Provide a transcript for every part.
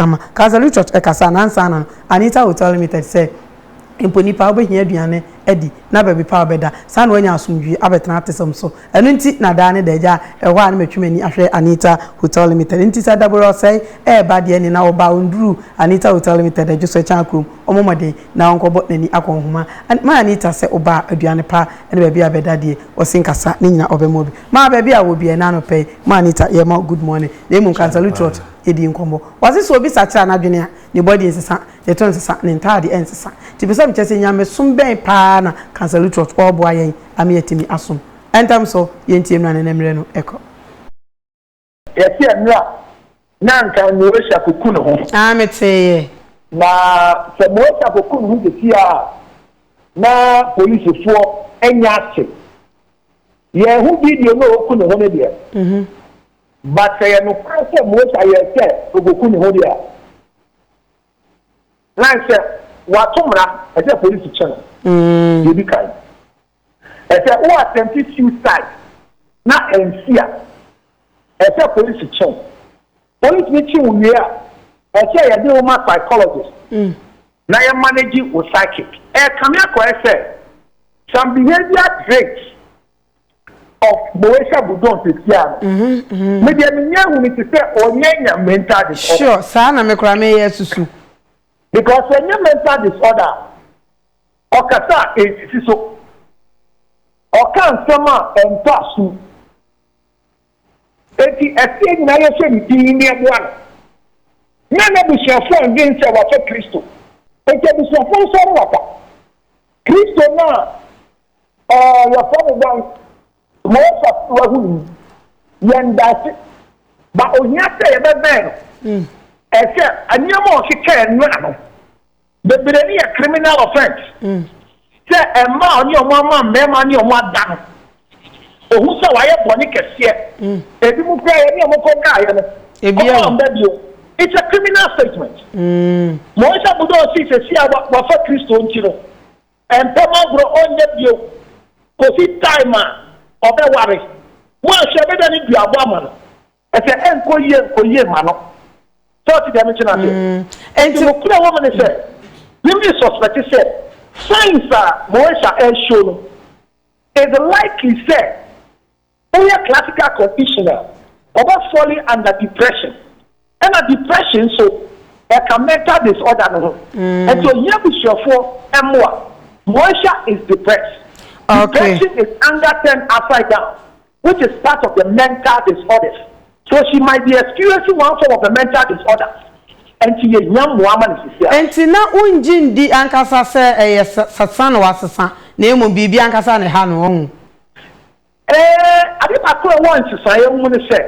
kama Catholic Church ekasa na ansa na Anita Hotel Limited say imponipa obehia aduane edi na baby pa obeda sa na wanya asomdwi abetena atesem so enu nti na da ne daja ehwa na matwumani ahwe Anita Hotel Limited nti sa daboro say ba de ni na oba onduru Anita Hotel Limited ejo so chan krom omomode na onkobo nani akonhoma ma Anita say oba aduane pa ene baby abeda de osinkasa ni nyina obemobi ma baby a wo bia na no pay ma Anita ye ma good morning na mu Catholic Church edi nkombo wase so obi sacha na adwene a ne body nsesa ye ton nsesa ne ntade ensesa ti be some chese nyame sumben pa na Catholic Church obo ayen ame yetimi asom entam so yentie mu na nemre no eko yesi enra na nka no resha koku no ho ameteye na se mo resha koku no ho de a na police fo enya ache ye hu video no koku no ho ne de but say no kwase mo resha ye se koku no ho de a na se watomra e se police channel you be kind e se o attempted suicide na ensia e se police channel police ni chi we a e se ya dey woman psychologist na ya manage with psychic e come here say some behavior traits of Moesha Budon Tiano me dey nya hu ni say onyanya mental disorder sure sa na me kura me yesusu because when you mental disorder okasa so okan sama entasu eti eti na ye se ni ni eboan na bi shefo ndin se wa fe Kristo eti bi shefo so wata Kristo na ya fa dan mo fa wa hu yenda ba onya se ye bebe ese anyama o kike enu ano bebere ni a criminal offense se emma oni omo ama mema ni omo adan ohun se waye boni kese ebi mu kwa ni omo ko ka ye no ebi it's a criminal statement mo isa budo si se si wa fa Kristo ntiro empema bro onye bio ko si time obe ware mo se be da ni duabo ama no ese enko ye ma no so ti dem china se enti mo kura woman say we suspect say science Moesha show no is like he said only a classical conditioner about falling under depression and a depression so a mental disorder no and so here we show for emwa Moesha is depressed. Depression is anger turned upside down, which is part of the mental disorders. So she might be experiencing one form of the mental disorder. And she is young woman. And she now unjin di ankasa se sasan wasasa nemo bibi ankasa ne ha no. Ade pakro won say mu ne se.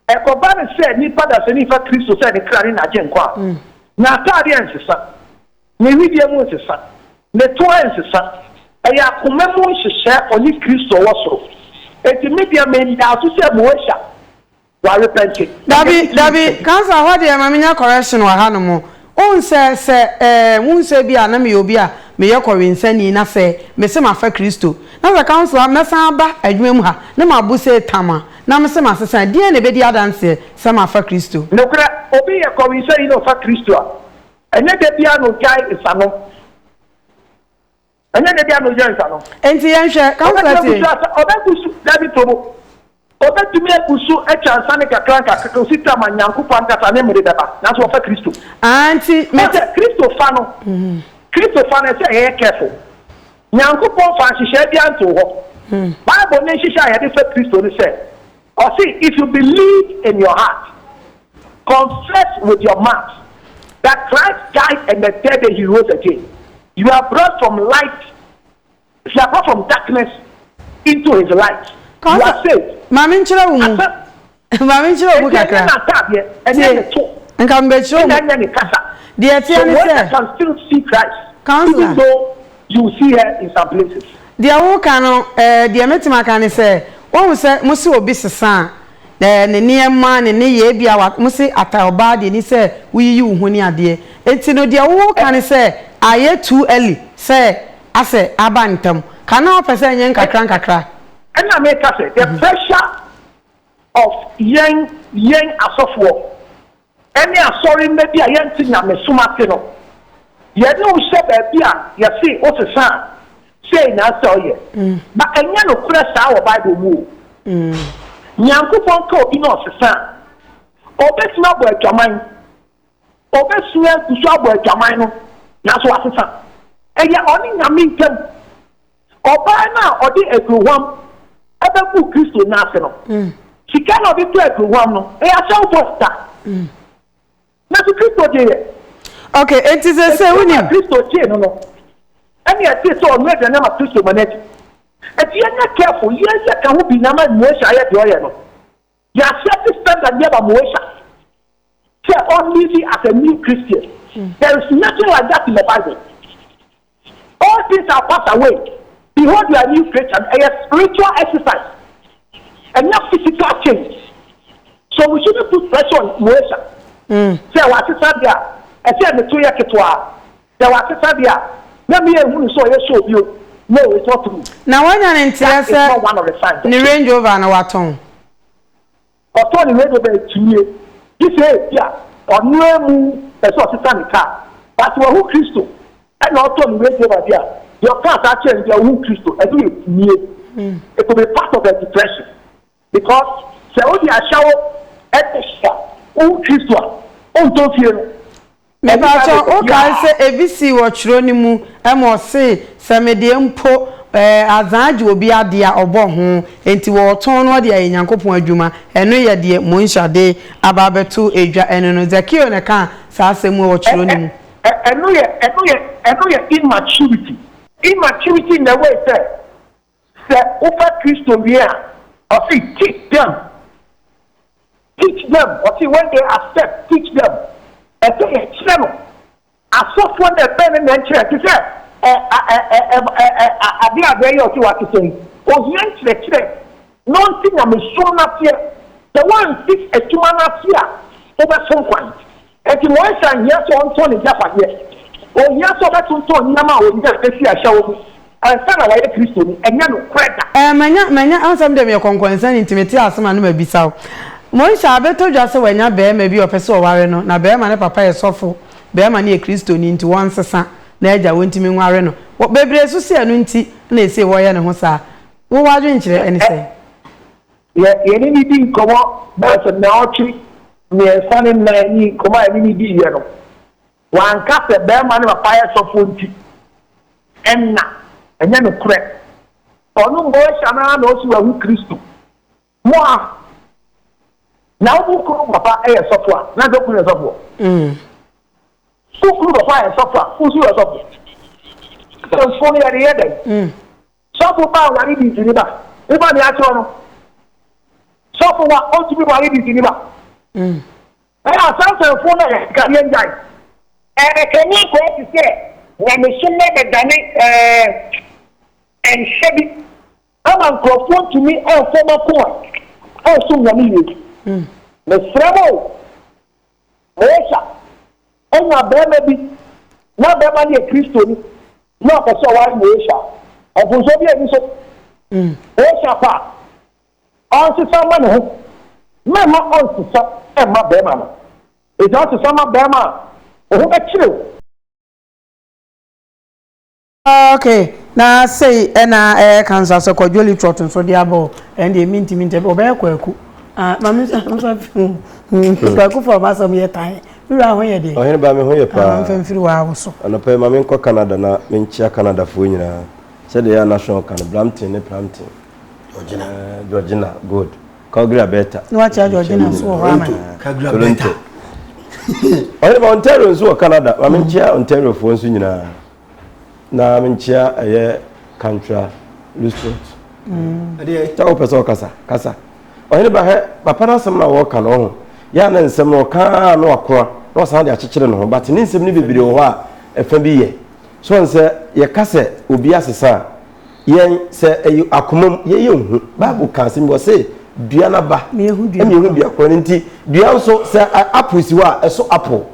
E ko ba ne se ni pada se ni fa Kristo se ne kra ni na je nkwa. Na atade ensesa. Ne widie mu ensesa. Ne to ensesa. E ya komemu nhihye oni Kristo wo so. Eti media me da so se Moesha. Dabi cancer what dey maminya correction wa hanomo on se bi ana me obi a me ye korinsani na se me se ma fa Kristo na the council me san ba adwuma mu ha na ma bu se tama na me se ma sesan die na be di adanse se ma fa Kristo no kra obi ye korinsani no fa Kristo a enye de bia no jai isano enye de bia no jai isano enti yen hwe council obakusu Dabi tobo obetumi ekusu echansane kakranka sita manyankopon kata ne mere deba na so fa Kristo anti me Kristo fa no Kristo fa na say careful nyankopon fa hihye bia nto ho Bible ne hihye ya de fa Kristo ne say or see if you believe in your heart confess with your mouth that Christ died and the third day he rose again you are brought from light you are brought from darkness into his light. You are saved. Mami nchira wo mu. Mami nchira wo mu kakra. Nka mbe chiro mu. The tie ne say can still see Christ. Even though you see her in some places. The wo kan no the metima kan ne say won say musi obi sesa ne niema ne ye bia wa musi ataoba de ni say wiyi wo huni ade. Enti no the wo kan ne say aye too early say ase abantam. Kana o pese nyen kakra. And I make us say the pressure of young asofo any sorry maybe I ain't seen a mesumatino. Yet no shepherd, you see, what's a son? Say, now, so ye. But a young press our Bible move. Nyanko Ponko, you know, son. Obey not where Jamine. Obey swear to shop where Jamino. That's what it's son. And you're only a mean term. Or by now, or the everyone. Ever put Christo national. She cannot be to everyone. They are so foster. Not to Christo J. Okay, it is a say when you Christo J. No. And yet, this all made the name of Christo Manet. If you are not careful, yes, you can be number Moesha at Royal. You are set to stand and never Moesha. Say only as a new Christian. There is nothing like that in the Bible. All things are passed away. Behold, you are new creation, a spiritual exercise, and not physical change. So we shouldn't put pressure on Moesha. Say, what is that? I said, the 2 year Ketua. There was a Sabia. Let me who saw show you. No, it's not true. Now, when you're in Tiasa, one of the signs. The range over and what tongue? Or Tony Red over to you. This is, yeah, or no move a sort of car. But you are who Christo. And not Tony Red over there. Your class actually your own Christo. I do it near. It will be part of the depression. Because say only a shower at the shop. Oh Christo. Oh don't fear. Maybe I can say ABC watch Ronimu and say Samedium po Azaj will be at dear or bon into what tone or the Yankopon Juma and no ya dear Moisha de Ababetu Aja and no Zakio and a can Sassamo watch Ronimu. I know your immaturity. Immaturity in the way say over Christo here or see teach them or see when they accept teach them and say a channel I saw for the pen and chair to say I be a very or two what to say was young lecture non thing I'm so not here the one six a 2 months here over some point and the voice and yes on Tony Jaffa here. Oh, yes, so that's on Yama, we just see a show. I found a white Christian and no cracker. Many answer them your concern intimacy as man may be so. Moisha, I better just when you bear maybe a person or warreno, na bear man papa is awful, bear money a Christian into one son, Naja went to me warreno. What baby is to see a nunti, and they say, why and hosa. Who are drinking anything? Yeah, any being come up, but a naughty, near Sunny Nanny, come out any be here. One cast a bear man of a fire so funky. And then a crack. Or no boy shall not know who Christo. Moi. Now who could papa air software? Not open a software. Who could fire software? Who's your software? So funny at the end. Software power, I need to deliver. If I'm the actual software, ought to be what it is deliver. I have something for the Canadian guy. Can you go to say, when the son of Danny and Chevy, I'm on phone to me or former court. Also, one the Fremo, Moesha, and not baby, not baby a Christian, not a so wide Moesha, and for Soviet, Moesha Park. Answer someone who, Mamma answer and my Bema. It's also some of Bema. Okay, now say, and I can't so called Jolly Trotton so the abo and the minty obey Quaku. Mamma, for us of your time. You are where they are by me where you're through hours. And a pay Mamma Canada, Minchia Canada for you. Said they are national kind of Brampton, Georgina, good. Cogra better. No, Georgina, so Cagra. Ontario nso Canada amenchia Ontario fo nso nyina na amenchia Kantra Lustot ade tawo pese kasa ohene ba he papa na asem na wo ka no ho ya na nsem no ka no akora no san de akekere no ho but ni nsem ni bibire ho a efa bi ye so nse ye kase obi asesa yen se akomam ye hu bible kan se mbo se dua na ba mehu dua ko nti dua nso se apple si wa eso apple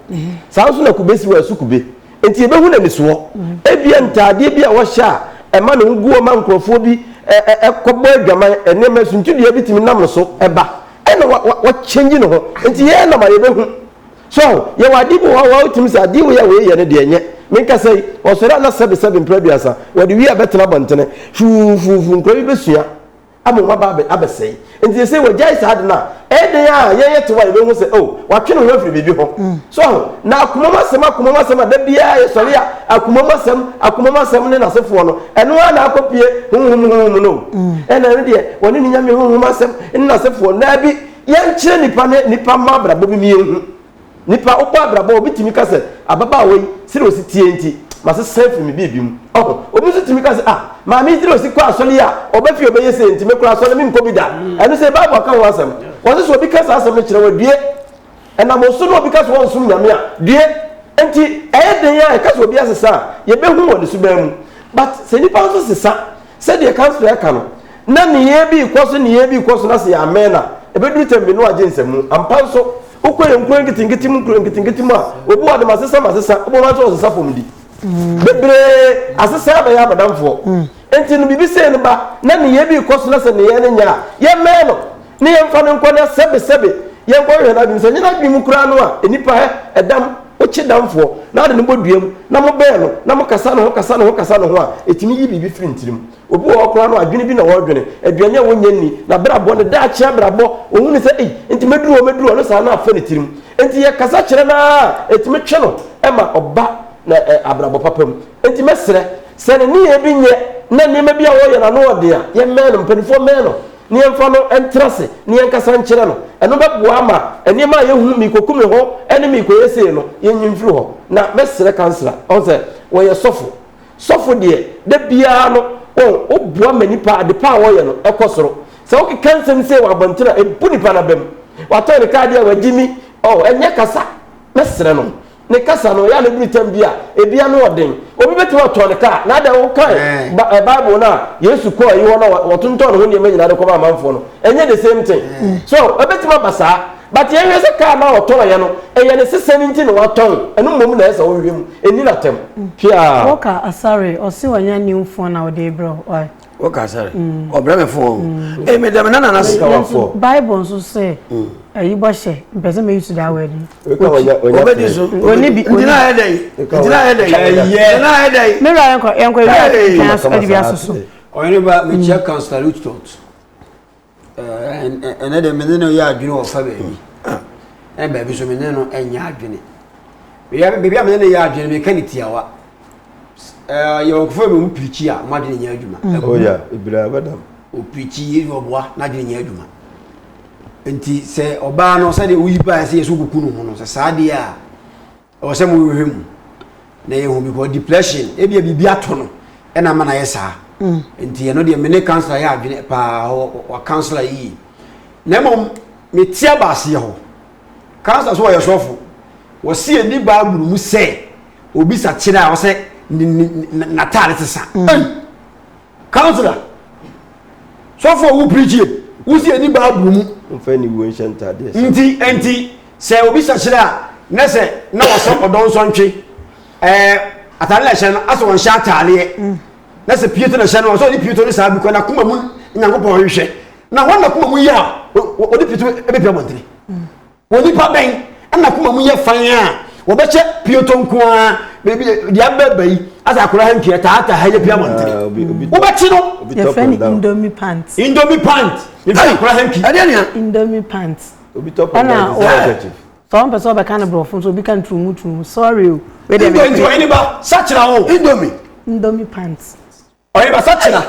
sa nso na kubesi wa eso kube nti e behu na ni so ebia ntade bia wo hya e ma no guo ma nkrofo bi ekobo adwaman enema suntu dua bitimi nam so eba e na wo change no ho nti ye na ma ye behu so ye wadi bo wa utimi sa di wo ya we ye ne de enye menka sei osoro na 77 producer wadi wi abetena bontene fu nkro bi besua amoma ba abesei nti sei wajai sa de na eden a ye to wa be hu se oh watwe no hwafiri bibi ho so na akomoma sem da bia ye sori a akomoma sem ne na sefo no eno na akopie hum no ena ne de woni ni nyame hum sem na sefo na bi ye nkyere nipa ma brabo bi mi hu nipa opo abrabo obitimi ka se ababa we sire ositie nti mase self mi bibi mu obi so timi ka se ma mi sire osi kwa asole a obafi obeye se nti me kura asole mi nko bi da eno se bible ka wo asem wo se obi ka se asem kire wa due ena mo so no obi ka se won sum nyame a due nti eyeden ya ka se obi asesa ye be hu woni su ba mu but se nipa so sesa se de council ya ka no na ne ye bi ikoso na se ya amena ebeduru tembe no agensemu ampanso ukwe nkuru ngitingiti mu a obu ade masesa obu ma so sesa fom di bebre asesa ba ya badamfo enti no bibi se ne ba na ne ye bi koso na se ne ye ne nya ye meno ne ye mfa ne nko na sebe ye nko hwe na bi se nyina bi mu kura no a enipa edam ochi damfo na ade ne boduam na mo be no na mo kasa no ho a etimi yi bibi firi ntirim obi wo kura no adwene bi na wo dwene aduane wo nyanni na brabo ne da chia brabo ohunu se enti meduru no sa na afa ne tirim enti ye kasa kire na etimi twe no ema oba na abrabo papam enti mesre se ne ye bi nye na ne ma bi a wo ye na no ode a ye meno mpanifo meno ni emfa no entrase ni enkasa nkire no eno bebo ama eni ma ye hu mi kokum ho eni mi koyese no ye nyimfiri ho na mesre kansela on se wo ye sofo de bia no o bua manipa de pa wo ye no ekosoro se wo kansem se wa bantira ebu nipa na bem wato ne ka de wa jimi enye kasa mesre no ne kasa no ya na bi tam bia ebia no odin obi beti wa to ne ka na da wo kan bible na yesu ko yi wo na wotonton ho ne nyina de ko ma manfo no enye the same thing so ebeti ma basa but ye hwese ka na woton ye no eye ne seseni nti ne woton enu mom na esa wo hwem eni na tem pia woka asare osi wanya new phone na ode bro why woka asare obrame phone me dem na na sika wa phone bible so say ayi bo she mpese me use that word obedi so oni bi ndina hedai me ra enko kan so adi bi asoso oni ba me check councilor Lutot ene de me no ya adwene wo fa ba bi ba bi so me no enya adwene bia me no ya adwene me kan tiawa yo ko me mpichi a ma de nya adwuma oya ibira badam o pichi ye oboa na de nya adwuma enti se oba no se de uyipa se yesu kuku no ho no se saade a o se mo hwehwem na ye hu bi ko depression e bia ato no e na ma na ye saa enti ye no de me ne counselor ya adwene pa wa counselor yi na mom me tia ba se ho counselor so ye sofo wo se ni ba gburu mu se obi sa kire a wo se na tare tsa counselor sofo wo preach wo se ni ba gburu mu mfani wo nshanta de enti se obi sa kire a na se na wo so odon so ntwe atale la hye no aso won hye atale na se pieto na hye no so di pieto ni sa bi ko na kuma mu nyankopon hwehwe na won na kuma mu ya o di pieto ebe pia montre woni pa ben na kuma mu ye fan a wo be che pieto nko a bebi di ababai asa akora hankie ta ha ye pia montre wo be chi no your friend indomie pants me be akora hankie indomie pants obi top of some person be kan bro fun so bi kan trumu sorry o we dey me ba sachira o indomie pants oye ba sachira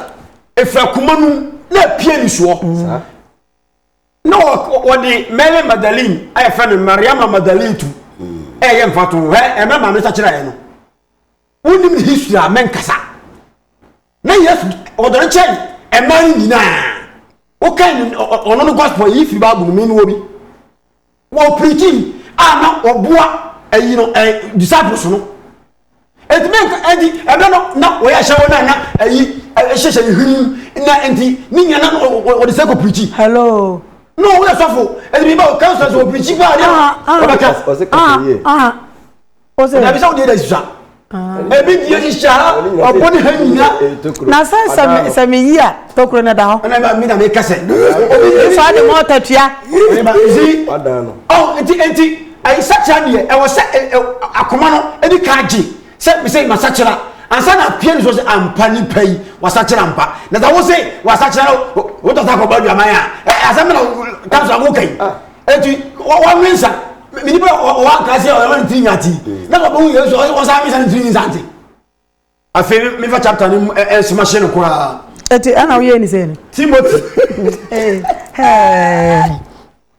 efra kumanu na pie ni so no wodi Mary Magdalene ay fa no Mariam Magdalene tu ye mfato he me ma me sachira ye no woni mi history amenkasa na yes odon chen e man nyina o kan ono no gospel yi fi Bible me no obi wo preaching na oboa ayi no disciples no etmen enti ebe no na wo ya hyewo na ayi hyehye hwim na enti ni nyana wo de seko preaching hello no wo sofo enti ba o council so preaching ba dia o se na bisa wo de da sisa ebi die sisa obo ni hanyina na se me yi a tokro na da ho na mi na me kase obi so ade mo tatua ba zi adano enti ai sacha de e wo se akoma no e di kaji se me say masachira ansa na pie ni so se ampa ni pai wasachira ampa na da wo se wasachira wo to ta ko ba duaman a asem na kanso wo kai eti wo mensa me ni ba wa ka se o ni tinyati na ko bo yesu o sa mi sa ni tinyati afi me fa chapter ni smashe no kwa eti ana wo ye ni se ni Timothy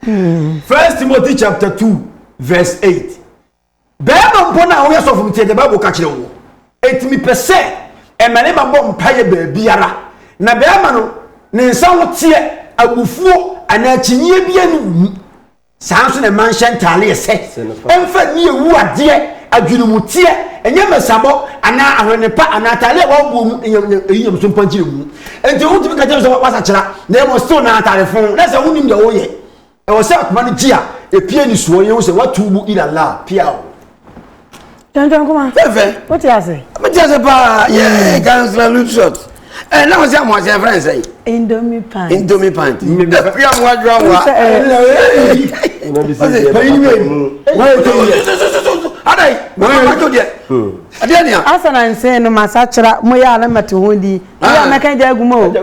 1 Timothy chapter 2 verse 8 Bema mpona wo yeso fum tie de Bible ka kire wo etimi pese emane ba bom paye ba biara na bema no ne nsa wo tie agufuo ana akyinye bia ni sanso ne manhye ntale ese emfa ni ewu ade adwinumutie enye mesabo ana ahwenepa ana tale wa bu mu enyam so mpanchi mu enti wo timi ka je so wasa kira na emo still na tale fon na se wonim de wo ye e wo se akoma ni gia e pie ni suo ye wo se watubu ila la pia wo Janjan kuma Fefe what you say me ti ase pa ye cancel loot shot na wo se mo ase friend say Indomie pant the pia mo adwa wa Adai, mama to dia. Adiania. Asana nse no masachira mo ya na mate hondi. Ya na kan ja gumo.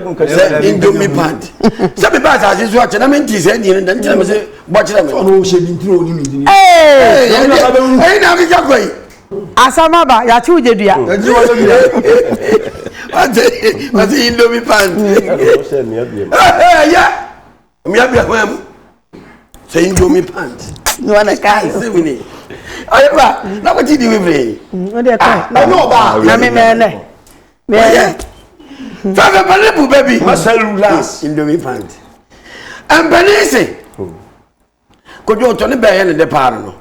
Indomie pant. Se be ba sa so ache na menti se ni na ntira me se bo kira me. Ono she bi ntiro oni mi ni. Eh na bi jakoi. Asama ba ya chi ujedua. Eji wo so dia. What Indomie pant. Yeah. Mi abia hwam. Se Indomie pant. No na kai. Se mi ni. Ayeba, na ko ti di we free. O de kai. Na no ba. Na me ne. Me. Fafa palebu baby. Masalulas. Indomie pant. Ambanese. Ko jo to ne be ne de paaro no.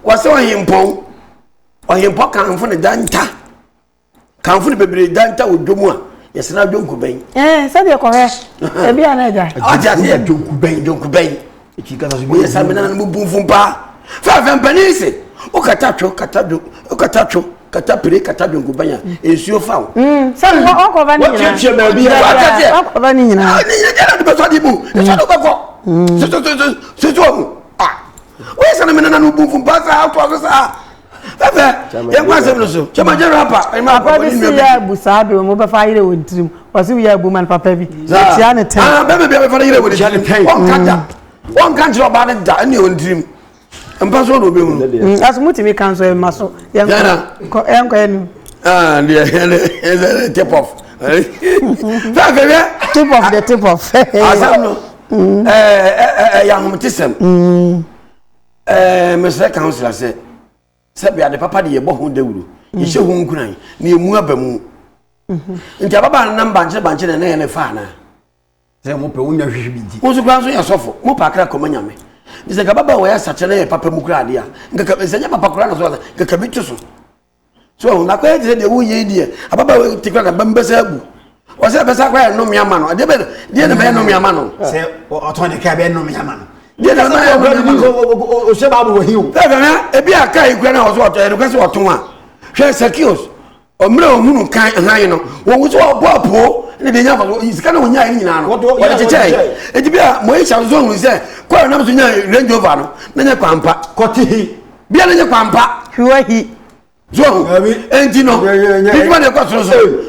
Wo se ohimpo. Ohimpo kan fu ne danta. Kan fu ne bebre danta odwomu a. Yesena dwonku ben. Se de ko he. E bia na ja. Aja se dwonku ben. Eki kasa so Wo yesa me na no bunfun pa. Fafa ambanese. O katatwo katapire katadwonku banya ensuo fawo Se wo ko ba ni nyina. What you be bia Wo ko ba ni nyina. ni nyina de beso adibu eso do beko so o yesa na menana no bumfu pasa auto sa Fefe ye kwase no so chama je rapa ma Papa bi si ya busa be mo be fa yire wontirim. O si ya bu man papa bi. Tia ne ten. bebe bia be fa yire wontirim on kanja ba ne da ne wontirim Mpaso no be hu. Asumuti mi kanso e maso. Enko enu. The tip off. Tip off the tip off. Asam no. Yang mutisem. Mr. Councilor say bia de papa de ye bo hu dawuru. Ye hye hu nkuran na emu abamu. Nti ababa na banche na ye ne fa na. Se mo pe wonya hwehwe bi di. Wo so kran so ya sofo. Mo pa kra komanyame. Nse ka baba wo ya sachele papa mu kra de a. Nka ka nsenya papa kra na so nka ka bitu so na kwa de wo ye die ababa wo tikra ka bambesa abu o se besa kwa no miama no de be de na be no miama no Se o to ne ka be no miama no de na ma o se ba bo hiu e na e bi aka ikura na o so to e no so to a hwe sekios o mre o hunu kan han no wo wo so bo apo ne de nya fa isika na wo nya ni nyina no wo de cheche e di bia mo e sha zo hu se kwa na so nya Range Rover no na nya kwampa kotihi bia na nya kwampa Hwahi. So, entino. People dey go so.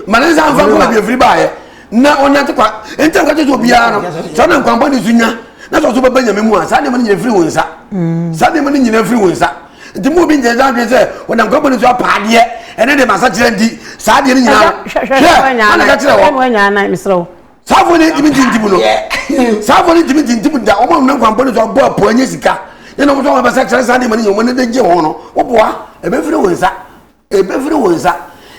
Maneza anfa ko be free buy. Na onate kwa. Enta ka to bia no. So na kwamba ni sunya. Na so be banya memu a. Sa de man nyina free wonsa. Sa de man nyina free wonsa. Nti mo bi nje za dwe se wona kwamba ni so paade. Ene de masa kire ndi. Sa de ni nyina. Ana ka kire wo. Mo nya na misro. Sa fo ni timi tintibu no. Sa fo ni timi tintibu da. O mo na kwamba ni so bo apo anya sika. Ye no mo so ba sa kire sa de man nyina mo ne de je ho no. Wo boa. Ebe free wonsa. Ebefiri wonza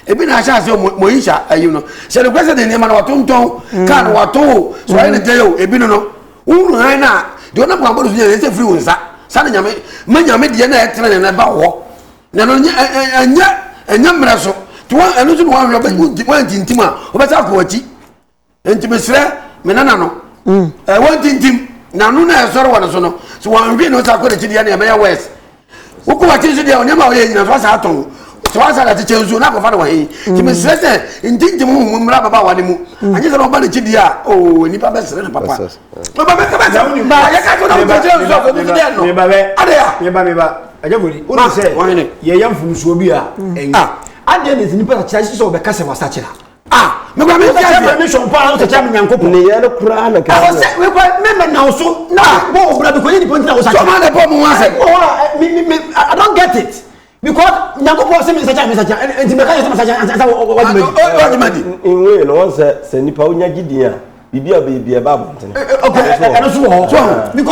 ebi na acha se moyisha ayi no se le kwese de nema na watonton kan wato so ayi ne teyo ebi no unu han na de ona kwa bodu nya se free wonza sa na nyame manyame de na etre na ba wo na no anya mra so to anu so no wa ba tintim a obeta ko achi entimesre menana no wa tintim na no na esoro wa no so no so wa nwi no sa ko de chidi ya na ya west wo ko wa chi so de o nyama o ye nyina so sa aton so asa la teche nzu na ko fa do he ti me stress ndinti mu mra baba wa ne mu anye se no ba ne chidi a o ni pa be sere na papa baba be ka ba ya ka ko na teche nzu so do de no me ba be ade ya me ba ajabori o say ye yam funsuo bi a ade ne nipa cha chi so be kase wasa chira me kwa me cha permission pa o cha me nyankopo ne ye no kura na ka o say we kwa me na so na bo obra be ko ni nipa ntina o sa so ma na po mu wa say I don't get it because nyankopo say me sa cha enti me ka say me sa cha ansa what madi inwe no say nipa onya gidin a bibia be ba bo ntene okay I no so because